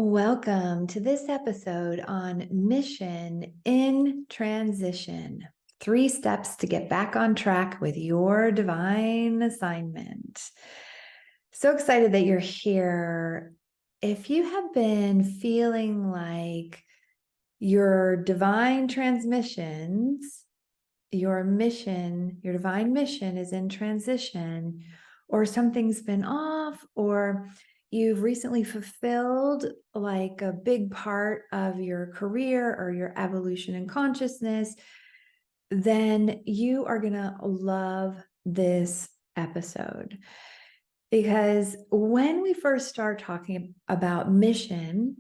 Welcome to this episode on Mission in Transition. 3 steps to get back on track with your divine assignment. So excited that you're here. If you have been feeling like your divine transmissions, your mission, your divine mission is in transition, or something's been off, or you've recently fulfilled like a big part of your career or your evolution in consciousness, then you are going to love this episode. Because when we first start talking about mission,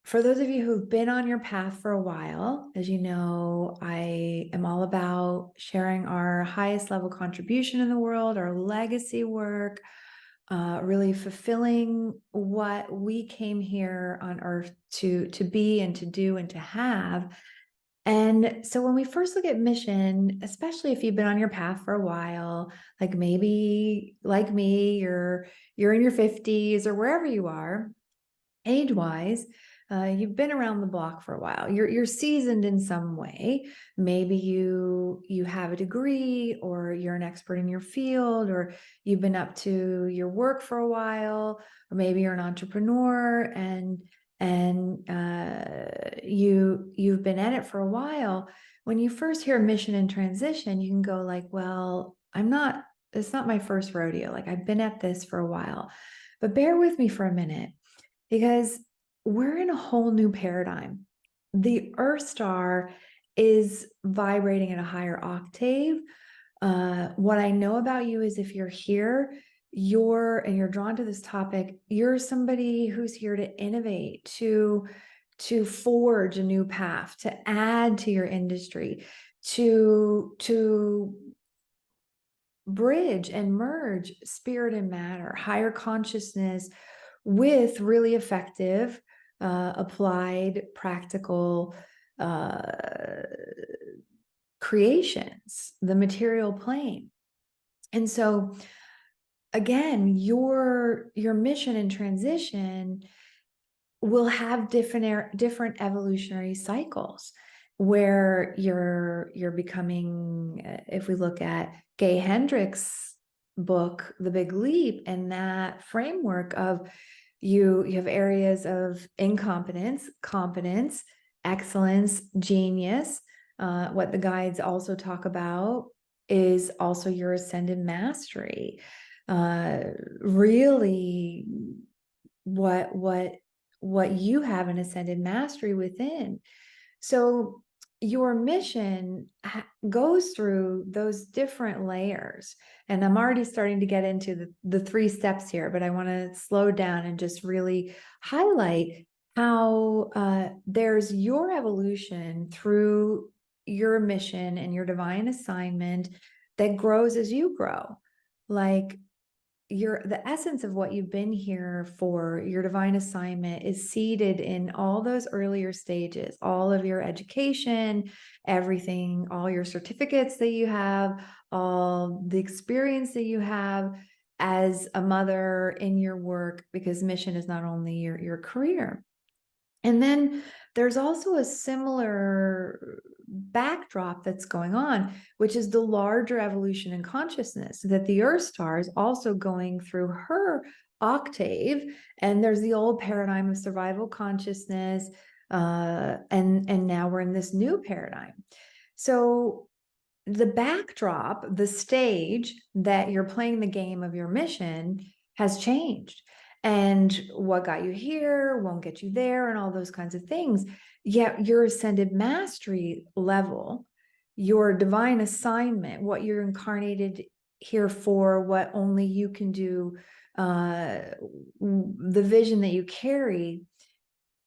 for those of you who've been on your path for a while, as you know, I am all about sharing our highest level contribution in the world, our legacy work, really fulfilling what we came here on earth to be and to do and to have. And so when we first look at mission, especially if you've been on your path for a while, like maybe like me, you're in your 50s or wherever you are, age-wise, you've been around the block for a while. You're seasoned in some way. Maybe you have a degree, or you're an expert in your field, or you've been up to your work for a while, or maybe you're an entrepreneur and you've been at it for a while. When you first hear mission in transition, you can go like, well, it's not my first rodeo. Like, I've been at this for a while. But bear with me for a minute, because we're in a whole new paradigm. The Earth star is vibrating at a higher octave. What I know about you is, if you're here, you're drawn to this topic, you're somebody who's here to innovate, to forge a new path, to add to your industry, to bridge and merge spirit and matter, higher consciousness, with really effective, applied, practical creations, the material plane. And so, again, your mission in transition will have different evolutionary cycles, where you're becoming, if we look at Gay Hendricks' book, The Big Leap, and that framework of you have areas of incompetence, competence, excellence, genius. What the guides also talk about is also your ascended mastery. Really, what you have an ascended mastery within. So your mission goes through those different layers. And I'm already starting to get into the 3 steps here, but I want to slow down and just really highlight how there's your evolution through your mission and your divine assignment that grows as you grow. Like, the essence of what you've been here for, your divine assignment, is seated in all those earlier stages, all of your education, everything, all your certificates that you have, all the experience that you have as a mother in your work, because mission is not only your career. And then there's also a similar backdrop that's going on, which is the larger evolution in consciousness, that the Earth star is also going through her octave. And there's the old paradigm of survival consciousness, and now we're in this new paradigm. So the backdrop, the stage that you're playing the game of your mission, has changed. And what got you here won't get you there, and all those kinds of things. Yet your ascended mastery level, your divine assignment, what you're incarnated here for, what only you can do, the vision that you carry,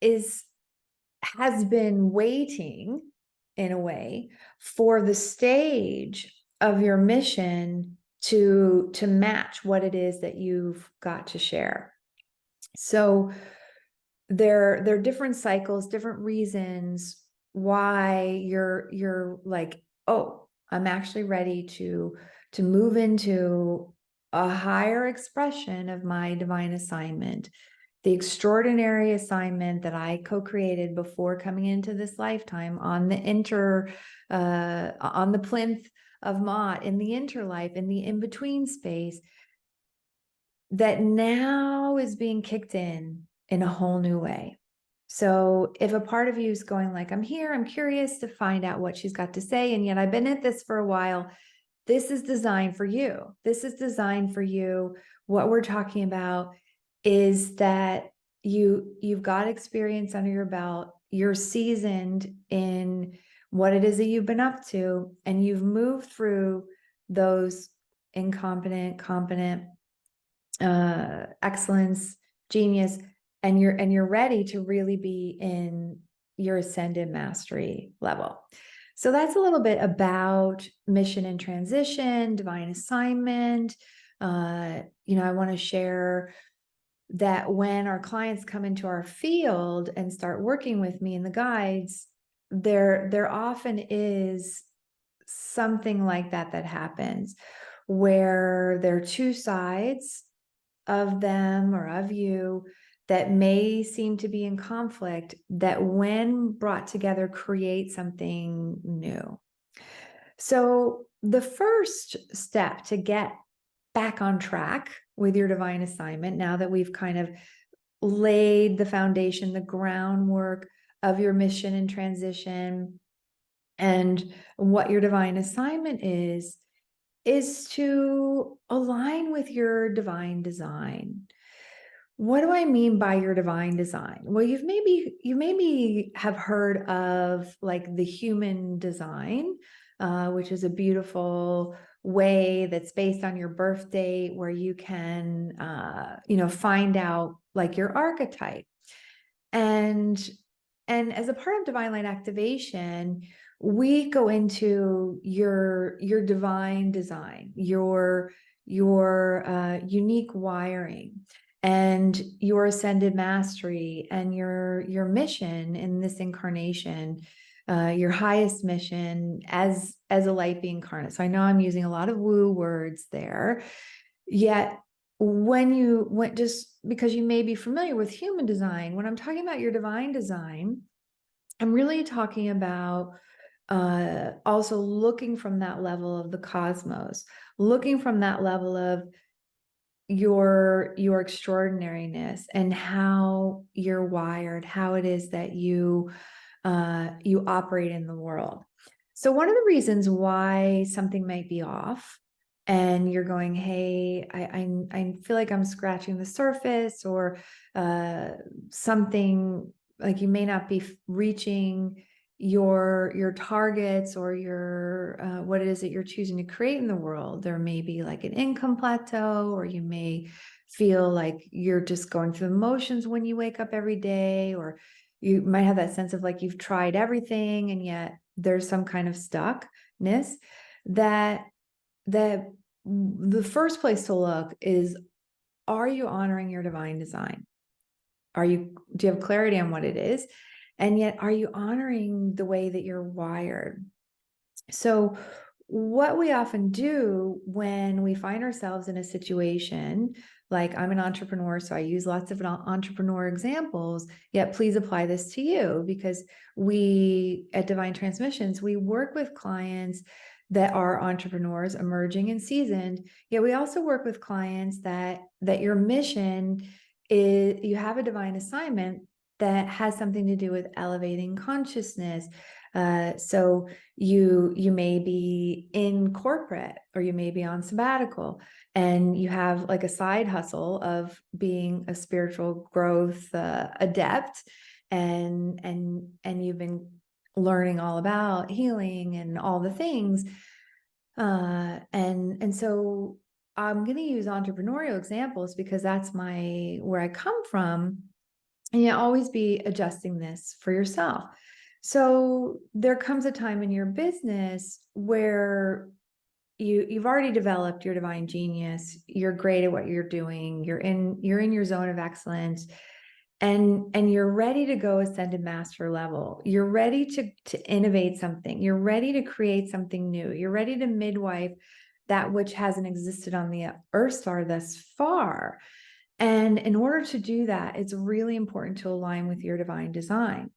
has been waiting, in a way, for the stage of your mission to match what it is that you've got to share. So there are different cycles, different reasons why you're like, oh, I'm actually ready to move into a higher expression of my divine assignment. the extraordinary assignment that I co-created before coming into this lifetime on on the plinth of Mott, in the interlife, in the in-between space, that now is being kicked in a whole new way. So if a part of you is going like, I'm here, I'm curious to find out what she's got to say, and yet I've been at this for a while, this is designed for you. This is designed for you. What we're talking about is that you've got experience under your belt. You're seasoned in what it is that you've been up to, and you've moved through those incompetent, competent, excellence, genius, and you're ready to really be in your ascended mastery level. So that's a little bit about mission and transition, divine assignment. I want to share that when our clients come into our field and start working with me in the guides, there often is something like that happens, where there are two sides of them or of you that may seem to be in conflict, that when brought together create something new. So the first step to get back on track with your divine assignment, now that we've kind of laid the foundation, the groundwork of your mission and transition and what your divine assignment is to align with your divine design. What do I mean by your divine design? Well, you maybe have heard of like the human design, which is a beautiful way that's based on your birth date, where you can, find out like your archetype. And as a part of divine light activation, we go into your divine design, your unique wiring, and your ascended mastery, and your mission in this incarnation, your highest mission as a light being incarnate. So I know I'm using a lot of woo words there, yet just because you may be familiar with human design, when I'm talking about your divine design, I'm really talking about also looking from that level of the cosmos, looking from that level of your extraordinariness and how you're wired, how it is that you operate in the world. So one of the reasons why something might be off, and you're going, hey, I feel like I'm scratching the surface, or something like you may not be reaching your targets, or your what it is that you're choosing to create in the world. There may be like an income plateau, or you may feel like you're just going through the motions when you wake up every day, or you might have that sense of like you've tried everything and yet there's some kind of stuckness. That the first place to look is, are you honoring your divine design? Do you have clarity on what it is? And yet, are you honoring the way that you're wired? So what we often do when we find ourselves in a situation, like I'm an entrepreneur, so I use lots of entrepreneur examples, yet please apply this to you, because we at Divine Transmissions, we work with clients that are entrepreneurs, emerging and seasoned, yet we also work with clients that your mission is, you have a divine assignment that has something to do with elevating consciousness. So you may be in corporate, or you may be on sabbatical, and you have like a side hustle of being a spiritual growth adept, and you've been learning all about healing and all the things. And so I'm going to use entrepreneurial examples because that's where I come from. And you always be adjusting this for yourself. So there comes a time in your business where you've already developed your divine genius. You're great at what you're doing. You're in your zone of excellence, and you're ready to go ascended master level. You're ready to innovate something. You're ready to create something new. You're ready to midwife that which hasn't existed on the earth star thus far. And in order to do that, it's really important to align with your divine design.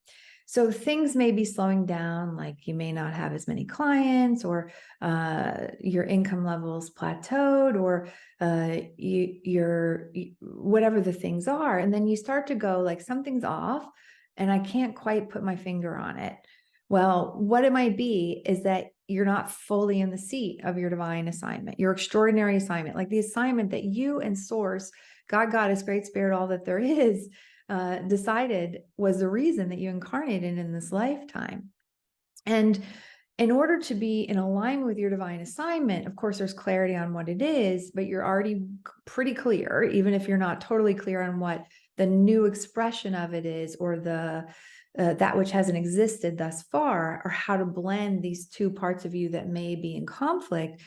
So things may be slowing down, like you may not have as many clients, or your income levels plateaued, or whatever the things are. And then you start to go like, something's off and I can't quite put my finger on it. Well, what it might be is that you're not fully in the seat of your divine assignment, your extraordinary assignment, like the assignment that you and Source, God, Goddess, Great Spirit, all that there is, decided was the reason that you incarnated in this lifetime. And in order to be in alignment with your divine assignment, of course, there's clarity on what it is, but you're already pretty clear, even if you're not totally clear on what the new expression of it is, or the that which hasn't existed thus far, or how to blend these two parts of you that may be in conflict.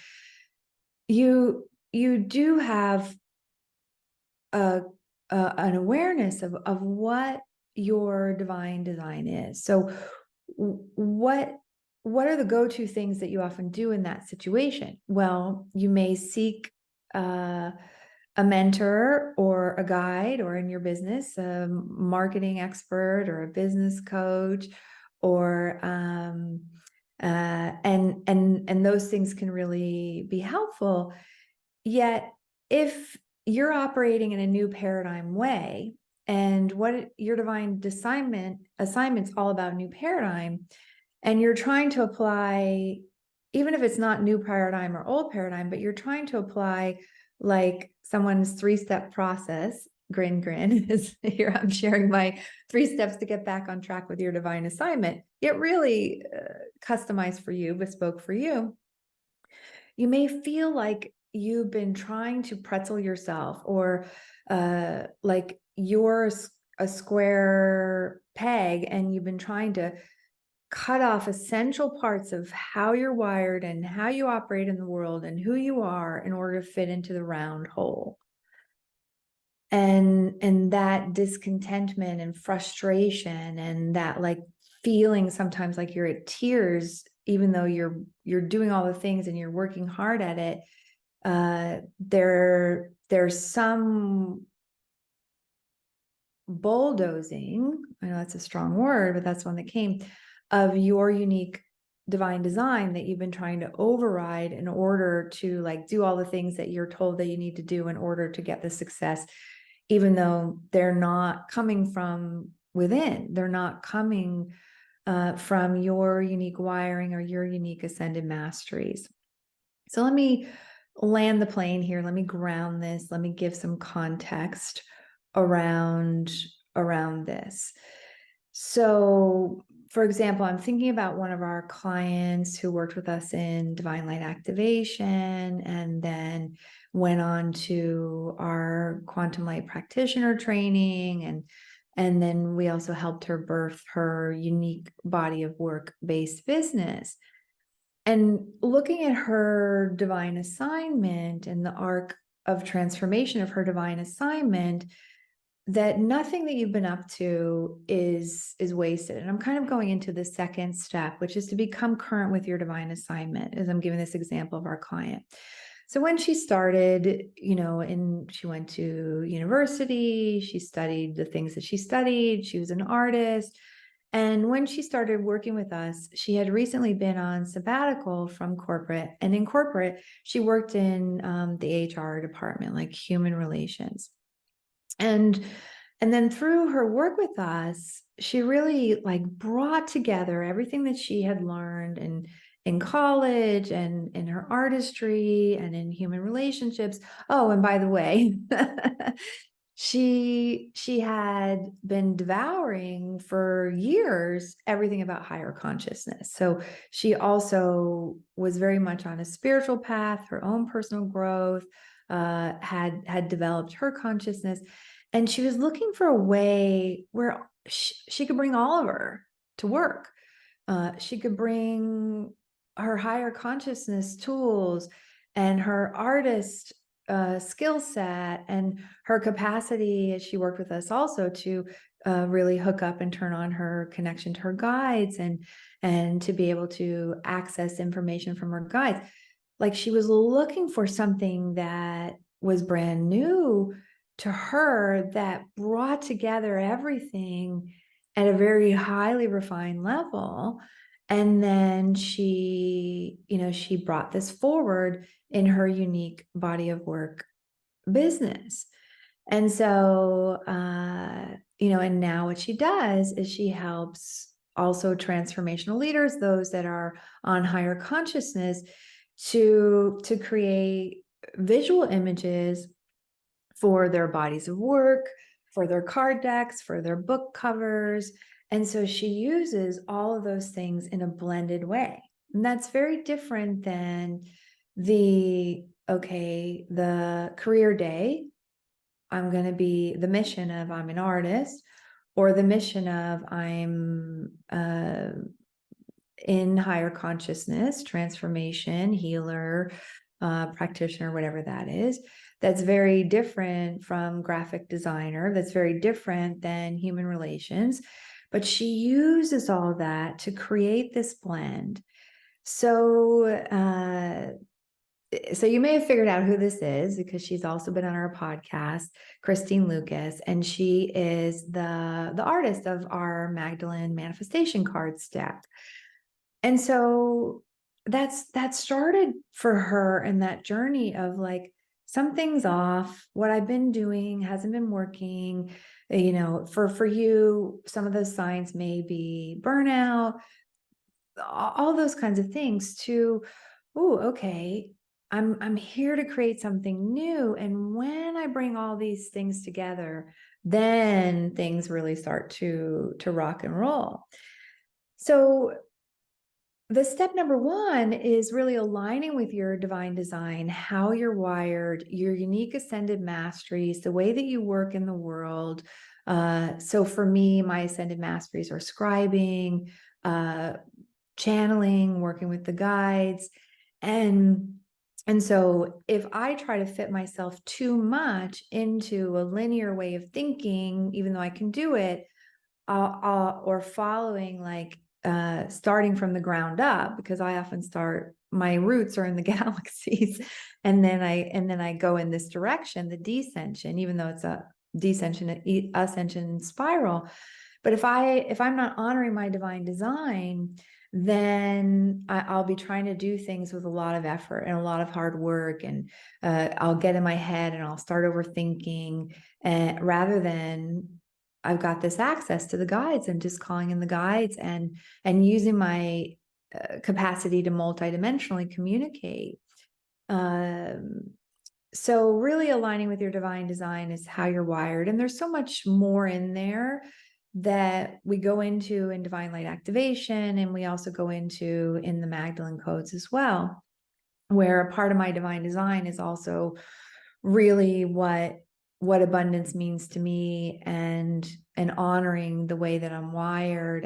You do have an awareness of what your divine design is. So what are the go-to things that you often do in that situation? Well, you may seek a mentor or a guide, or in your business, a marketing expert or a business coach, or and those things can really be helpful. Yet, if you're operating in a new paradigm way, and what your divine assignment's all about new paradigm, and you're trying to apply, even if it's not new paradigm or old paradigm, but you're trying to apply like someone's 3-step process, grin, is here, I'm sharing my 3 steps to get back on track with your divine assignment. It really customized for you, bespoke for you. You may feel like you've been trying to pretzel yourself, or like you're a square peg and you've been trying to cut off essential parts of how you're wired and how you operate in the world and who you are in order to fit into the round hole. And that discontentment and frustration, and that like feeling sometimes like you're at tears, even though you're doing all the things and you're working hard at it, there's some bulldozing, I know that's a strong word, but that's one that came, of your unique divine design that you've been trying to override in order to like do all the things that you're told that you need to do in order to get the success, even though they're not coming from within. They're not coming from your unique wiring or your unique ascended masteries. So let me land the plane here. Let me ground this. Let me give some context around this. So, for example, I'm thinking about one of our clients who worked with us in divine light activation and then went on to our quantum light practitioner training, and then we also helped her birth her unique body of work-based business. And looking at her divine assignment and the arc of transformation of her divine assignment, that nothing that you've been up to is wasted. And I'm kind of going into the second step, which is to become current with your divine assignment, as I'm giving this example of our client. So when she started, and she went to university, she studied the things that she studied, she was an artist. And when she started working with us, she had recently been on sabbatical from corporate. And in corporate, she worked in the HR department, like human relations. And then through her work with us, she really like brought together everything that she had learned in college and in her artistry and in human relationships. Oh, and by the way, she had been devouring for years everything about higher consciousness. So she also was very much on a spiritual path, her own personal growth, had developed her consciousness, and she was looking for a way where she could bring all of her to work. She could bring her higher consciousness tools and her artist skill set and her capacity, as she worked with us also, to really hook up and turn on her connection to her guides and to be able to access information from her guides. Like she was looking for something that was brand new, to her that brought together everything at a very highly refined level. And then she, she brought this forward in her unique body of work business. And so, and now what she does is she helps also transformational leaders, those that are on higher consciousness, to create visual images for their bodies of work, for their card decks, for their book covers. And so she uses all of those things in a blended way. And that's very different than the career day. I'm going to be the mission of I'm an artist, or the mission of I'm in higher consciousness, transformation, healer, practitioner, whatever that is. That's very different from graphic designer. That's very different than human relations. But she uses all that to create this blend. So you may have figured out who this is, because she's also been on our podcast, Christine Lucas, and she is the artist of our Magdalene manifestation cards deck. And so that started for her in that journey of like, something's off. What I've been doing hasn't been working. For you, some of those signs may be burnout, all those kinds of things. Okay, I'm here to create something new. And when I bring all these things together, then things really start to rock and roll. So the step number one is really aligning with your divine design, how you're wired, your unique ascended masteries, the way that you work in the world. So for me, my ascended masteries are scribing, channeling, working with the guides. And so if I try to fit myself too much into a linear way of thinking, even though I can do it, or following like starting from the ground up, because I often my roots are in the galaxies, and then I go in this direction, the descension, even though it's a descension, ascension spiral. But if I'm not honoring my divine design, then I'll be trying to do things with a lot of effort and a lot of hard work, and I'll get in my head and I'll start overthinking, rather than I've got this access to the guides and just calling in the guides and using my capacity to multidimensionally communicate. So really aligning with your divine design is how you're wired. And there's so much more in there that we go into in divine light activation. And we also go into in the Magdalene codes as well, where a part of my divine design is also really what abundance means to me, and honoring the way that I'm wired,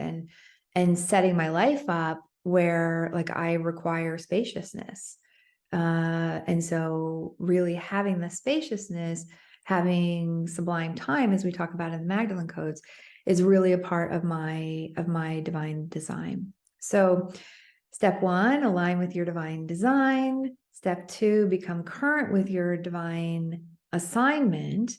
and setting my life up where like I require spaciousness. And so really having the spaciousness, having sublime time, as we talk about in the Magdalene codes, is really a part of my divine design. So step one, align with your divine design. Step two, become current with your divine assignment.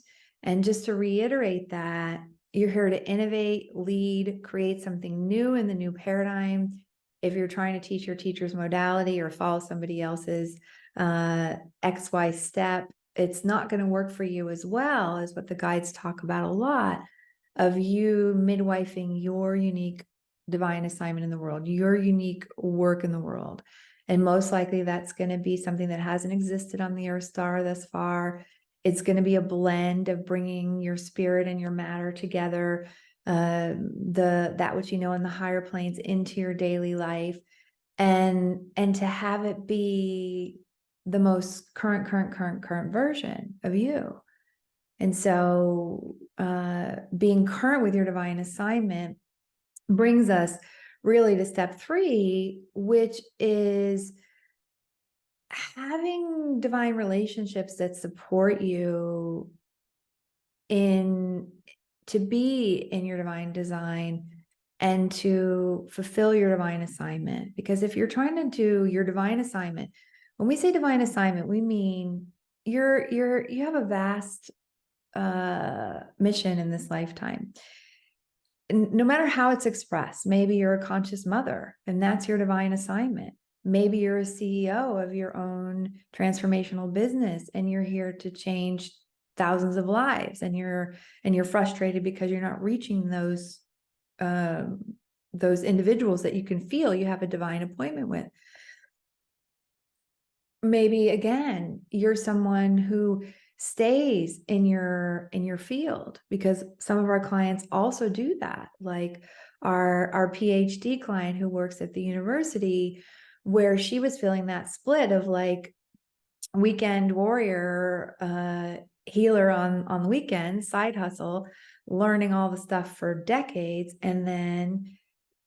And just to reiterate that, you're here to innovate, lead, create something new in the new paradigm. If you're trying to teach your teacher's modality or follow somebody else's XY step, it's not going to work for you as well as what the guides talk about a lot, of you midwifing your unique divine assignment in the world, your unique work in the world. And most likely that's going to be something that hasn't existed on the Earth Star thus far. It's going to be a blend of bringing your spirit and your matter together, that which you know in the higher planes, into your daily life, and to have it be the most current version of you. And so being current with your divine assignment brings us really to step three, which is having divine relationships that support you to be in your divine design and to fulfill your divine assignment. Because if you're trying to do your divine assignment, when we say divine assignment, we mean you have a vast mission in this lifetime. And no matter how it's expressed, maybe you're a conscious mother and that's your divine assignment. Maybe you're a CEO of your own transformational business and you're here to change thousands of lives, and you're frustrated because you're not reaching those individuals that you can feel you have a divine appointment with. Maybe again, you're someone who stays in your field, because some of our clients also do that. Like our PhD client who works at the university, where she was feeling that split of like weekend warrior, healer on the weekend, side hustle, learning all the stuff for decades, and then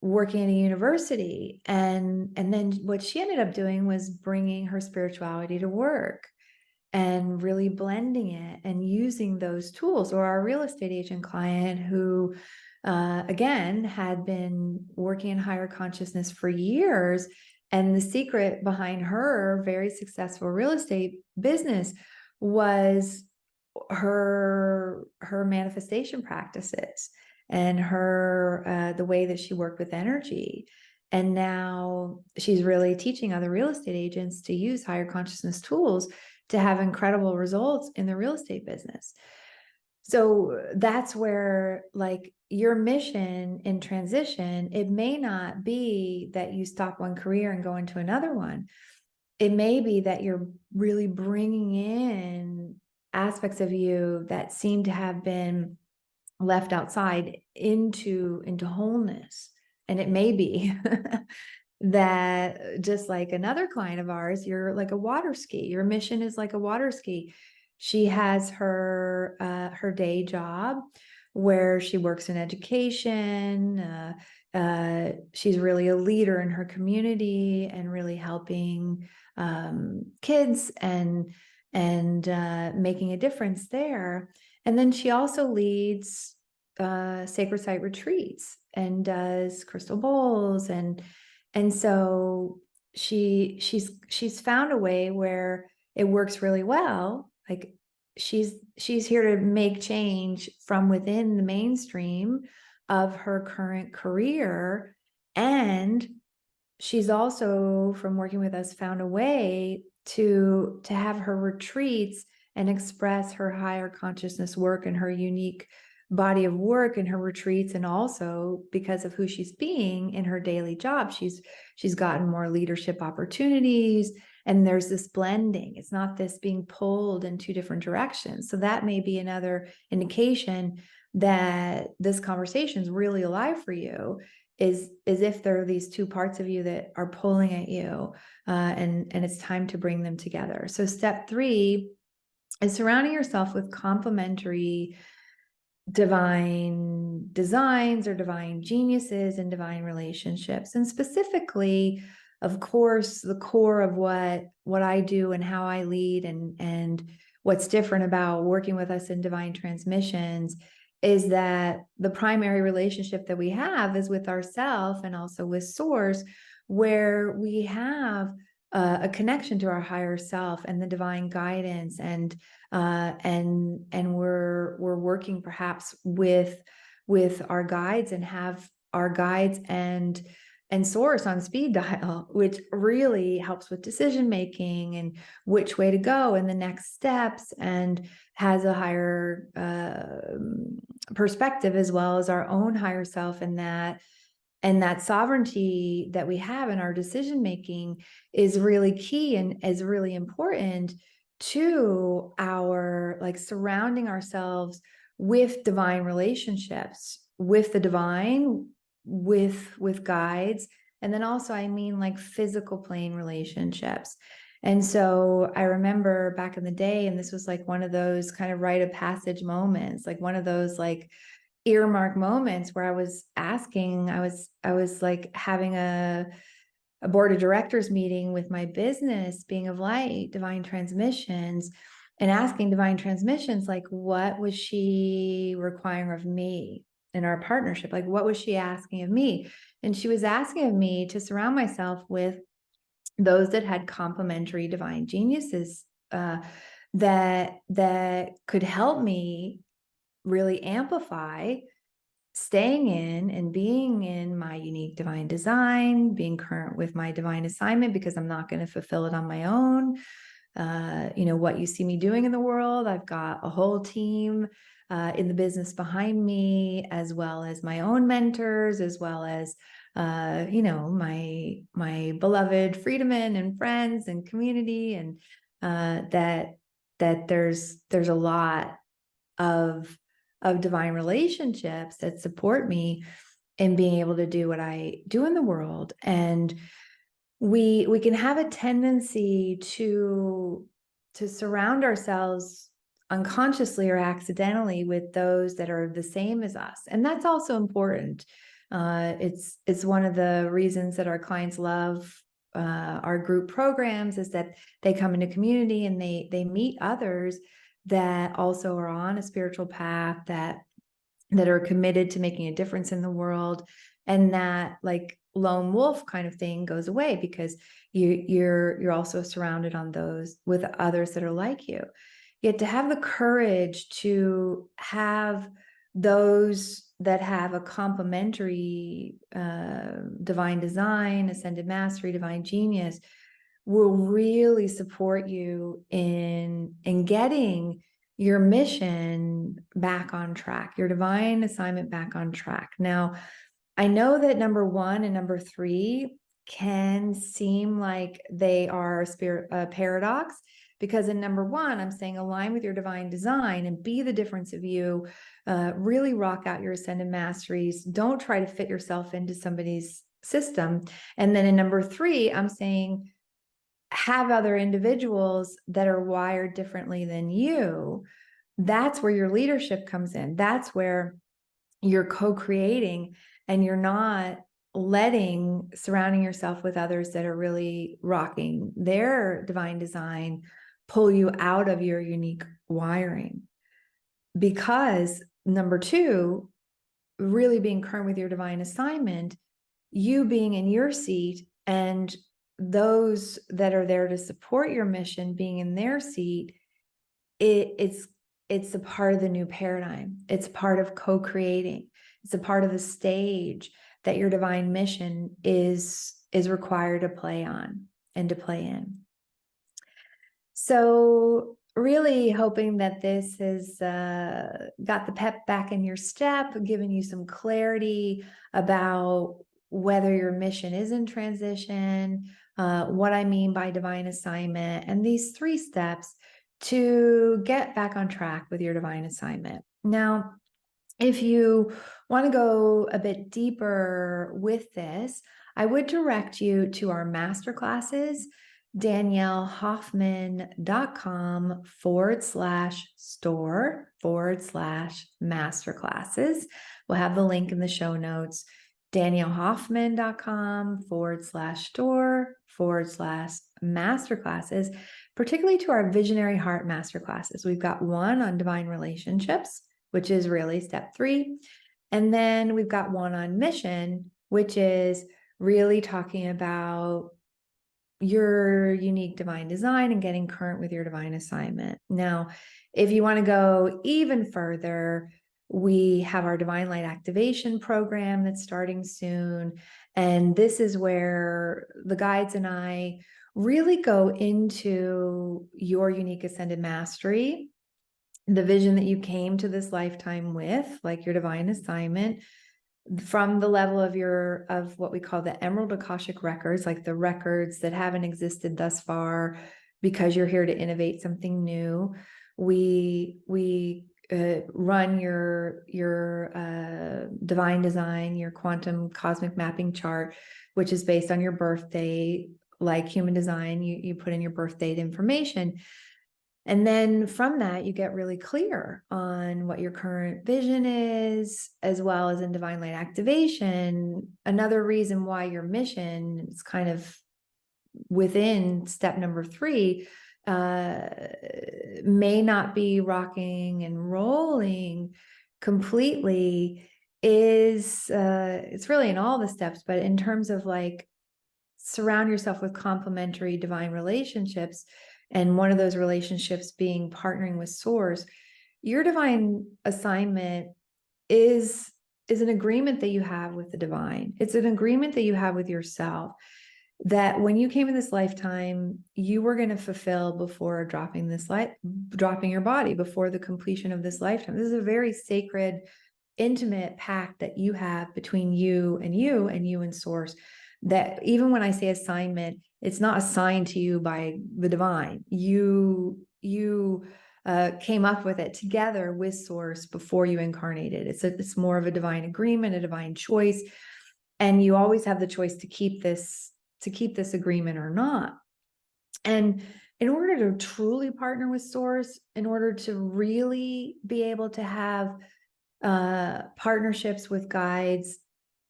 working at a university. And then what she ended up doing was bringing her spirituality to work and really blending it and using those tools. Or our real estate agent client who, again, had been working in higher consciousness for years. And the secret behind her very successful real estate business was her manifestation practices and her the way that she worked with energy. And now she's really teaching other real estate agents to use higher consciousness tools to have incredible results in the real estate business. So that's where, like, your mission in transition, it may not be that you stop one career and go into another one. It may be that you're really bringing in aspects of you that seem to have been left outside into wholeness. And it may be that, just like another client of ours, you're like a water ski. Your mission is like a water ski. She has her day job where she works in education. She's really a leader in her community and really helping kids and making a difference there. And then she also leads sacred site retreats and does crystal bowls, and so she's found a way where it works really well. Like she's here to make change from within the mainstream of her current career, and she's also, from working with us, found a way to have her retreats and express her higher consciousness work and her unique body of work in her retreats. And also, because of who she's being in her daily job, she's gotten more leadership opportunities, and there's this blending. It's not this being pulled in two different directions. So that may be another indication that this conversation is really alive for you, is if there are these two parts of you that are pulling at you, and it's time to bring them together. So step 3 is surrounding yourself with complementary divine designs or divine geniuses and divine relationships. And specifically, of course, the core of what I do and how I lead, and what's different about working with us in divine transmissions, is that the primary relationship that we have is with ourself and also with source, where we have a connection to our higher self and the divine guidance, and we're working perhaps with our guides, and have our guides and source on speed dial, which really helps with decision making and which way to go and the next steps, and has a higher perspective, as well as our own higher self. And that sovereignty that we have in our decision making is really key and is really important to our, like, surrounding ourselves with divine relationships, with the divine, with guides. And then also, I mean, like, physical plane relationships. And so I remember back in the day, and this was like one of those kind of rite of passage moments, like one of those like earmark moments where I was like having a board of directors meeting with my business, Being of Light, Divine Transmissions, and asking Divine Transmissions, like, what was she requiring of me in our partnership? Like, what was she asking of me? And she was asking of me to surround myself with those that had complementary divine geniuses that could help me really amplify staying in and being in my unique divine design, being current with my divine assignment, because I'm not going to fulfill it on my own. What you see me doing in the world, I've got a whole team in the business behind me, as well as my own mentors, as well as my beloved freedmen and friends and community, and that there's a lot of divine relationships that support me in being able to do what I do in the world. And we can have a tendency to surround ourselves unconsciously or accidentally with those that are the same as us, and that's also important. It's one of the reasons that our clients love our group programs, is that they come into community and they meet others that also are on a spiritual path, that are committed to making a difference in the world, and that like lone wolf kind of thing goes away, because you're also surrounded on those with others that are like you. Yet to have the courage to have those that have a complementary divine design, ascended mastery, divine genius, will really support you in getting your mission back on track, your divine assignment back on track. Now, I know that number 1 and number 3 can seem like they are a paradox, because in number 1, I'm saying align with your divine design and be the difference of you, really rock out your ascended masteries. Don't try to fit yourself into somebody's system. And then in number 3, I'm saying have other individuals that are wired differently than you. That's where your leadership comes in. That's where you're co-creating, and you're not surrounding yourself with others that are really rocking their divine design, pull you out of your unique wiring. Because number 2, really being current with your divine assignment, you being in your seat, and those that are there to support your mission being in their seat, it's a part of the new paradigm. It's part of co-creating. It's a part of the stage that your divine mission is required to play on and to play in. So really hoping that this has got the pep back in your step, given you some clarity about whether your mission is in transition, what I mean by divine assignment, and these 3 steps to get back on track with your divine assignment. Now, if you want to go a bit deeper with this, I would direct you to our masterclasses, DanielleHoffman.com/store/masterclasses. We'll have the link in the show notes. DanielleHoffman.com/store/masterclasses, particularly to our Visionary Heart Masterclasses. We've got one on divine relationships, which is really step 3. And then we've got one on mission, which is really talking about your unique divine design and getting current with your divine assignment. Now, if you want to go even further, we have our Divine Light Activation program that's starting soon. And this is where the guides and I really go into your unique ascended mastery, the vision that you came to this lifetime with, like your divine assignment, from the level of what we call the Emerald Akashic records, like the records that haven't existed thus far, because you're here to innovate something new. We run your divine design, your quantum cosmic mapping chart, which is based on your birthday. Like human design, you put in your birth date information. And then from that, you get really clear on what your current vision is, as well as in divine light activation. Another reason why your mission is kind of within step number 3 may not be rocking and rolling completely is it's really in all the steps, but in terms of like surround yourself with complementary divine relationships, and one of those relationships being partnering with source, your divine assignment is an agreement that you have with the divine. It's an agreement that you have with yourself, that when you came in this lifetime, you were going to fulfill before dropping your body, before the completion of this lifetime. This is a very sacred, intimate pact that you have between you and source, that even when I say assignment, it's not assigned to you by the divine. You came up with it together with source before you incarnated. It's more of a divine agreement, a divine choice, and you always have the choice to keep this agreement or not. And in order to truly partner with source, in order to really be able to have partnerships with guides,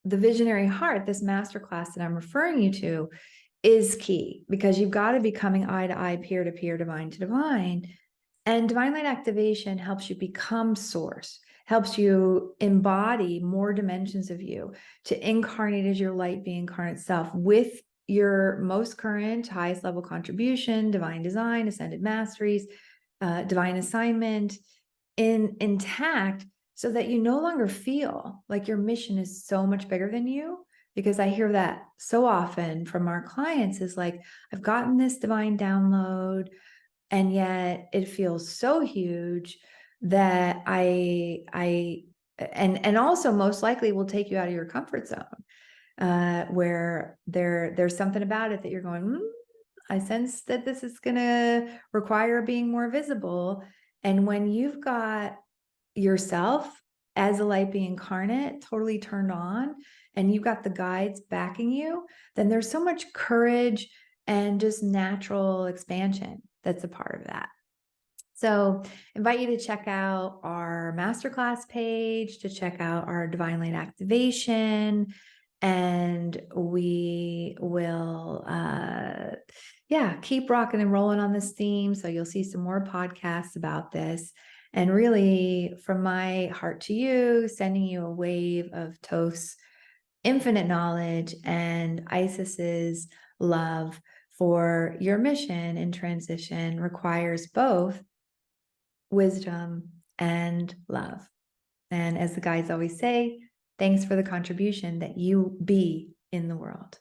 the visionary heart, this masterclass that I'm referring you to, is key, because you've got to be coming eye to eye, peer to peer, divine to divine. And divine light activation helps you become source, helps you embody more dimensions of you, to incarnate as your light being incarnate self with your most current, highest level contribution, divine design, ascended masteries, divine assignment intact, so that you no longer feel like your mission is so much bigger than you. Because I hear that so often from our clients, is like, I've gotten this divine download, and yet it feels so huge that and also most likely will take you out of your comfort zone, where there's something about it that you're going, I sense that this is going to require being more visible. And when you've got yourself as a light being incarnate totally turned on, and you've got the guides backing you, then there's so much courage and just natural expansion that's a part of that. So invite you to check out our masterclass page, to check out our divine light activation, and we will keep rocking and rolling on this theme. So you'll see some more podcasts about this. And really, from my heart to you, sending you a wave of Toth's infinite knowledge and Isis's love, for your mission in transition requires both wisdom and love. And as the guides always say, thanks for the contribution that you be in the world.